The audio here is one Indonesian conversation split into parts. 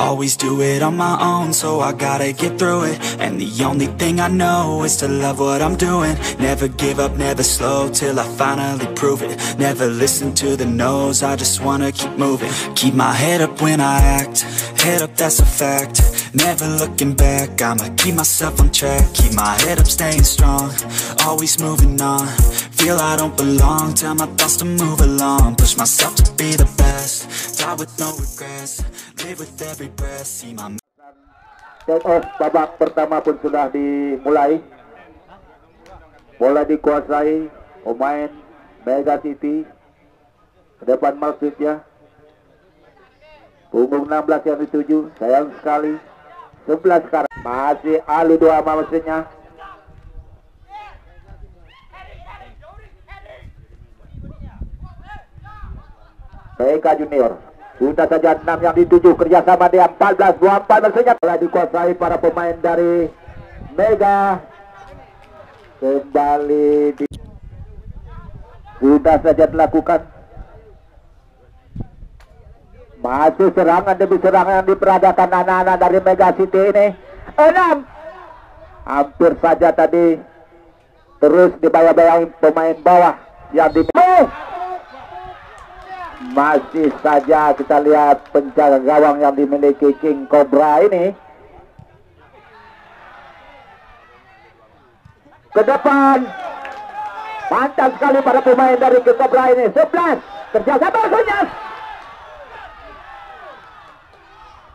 Always do it on my own, so I gotta get through it. And the only thing I know is to love what I'm doing. Never give up, never slow, till I finally prove it. Never listen to the no's, I just wanna keep moving. Keep my head up when I act, head up, that's a fact. Never looking back, I'ma keep myself on track. Keep my head up, staying strong, always moving on. Feel I don't belong, tell my thoughts to move along. Push myself to be the best, die with no regrets. Live with every breath, see my... Take off babak pertama pun sudah dimulai. Bola dikuasai pemain Mega City. Ke depan maksudnya. Punggung 16 yang dituju, sayang sekali. 11 sekarang. Masih Alu 2 maksudnya. Mega Junior. Sudah saja 6 yang dituju, kerjasama dia 14-24 maksudnya. Telah dikuasai para pemain dari Mega. Kembali di... Sudah saja dilakukan. Masih serangan demi serangan yang diperadakan anak-anak dari Mega City ini. 6. Hampir saja tadi. Terus dibayang-bayang pemain bawah yang di... Masih saja kita lihat penjaga gawang yang dimiliki King Cobra ini. Ke depan. Mantap sekali para pemain dari King Cobra ini. 11. Kerjasama maksudnya.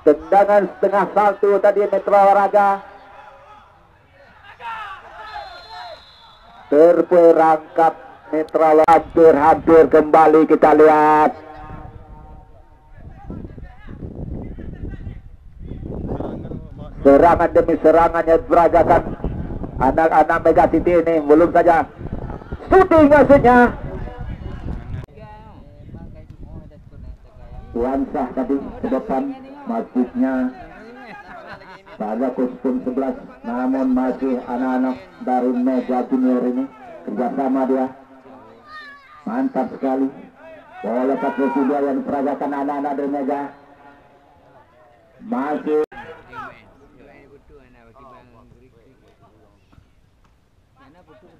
Tendangan setengah salto tadi Mitra Olahraga. Terperangkap Mitra hampir kembali kita lihat. Serangan demi serangan yang diperagakan anak-anak Mega City ini. Belum saja shooting maksudnya. Wansah tadi ke depan masjidnya pada kostum 11. Namun masih anak-anak dari Mega Junior ini. Kerjasama dia. Mantap sekali. Bola satu dia yang diperagakan anak-anak dari Mega. Masih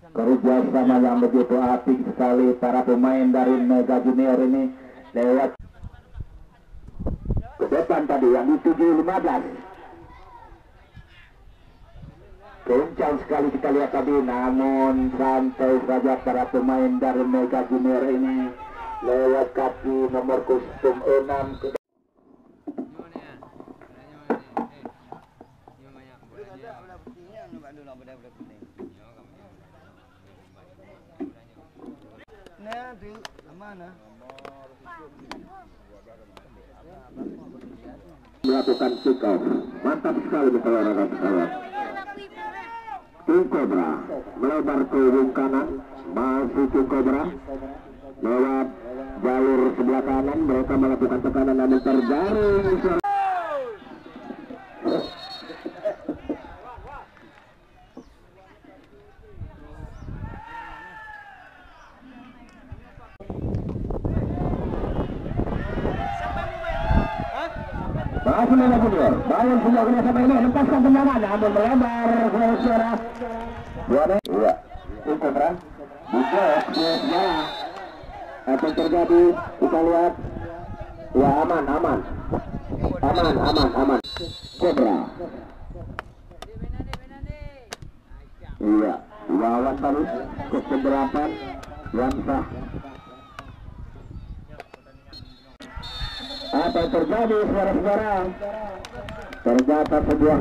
kerjasama yang begitu apik sekali para pemain dari Mega Junior ini. Lewat ke depan tadi yang dituju 15. Kencang sekali kita lihat tadi, namun santai saja para pemain dari Mega Junior ini. Lewat kaki nomor kostum 6 ke melakukan kick off. Mantap sekali Mitra Olahraga pesawat. King Cobra melebar ke ujung kanan. Masih King Cobra lewat jalur sebelah kanan. Mereka melakukan tekanan namun terjaring. Masih Mega Junior, bangun semua kerjasama ini, lepaskan tendangan, namun melebar ke suara. Iya, King Cobra bisa sejarah. Apa yang terjadi? Kita lihat. Ya aman. Cobra. Iya, lawan tadi ke 8 Wansah. Apa yang terjadi saudara-saudara? Ternyata sebuah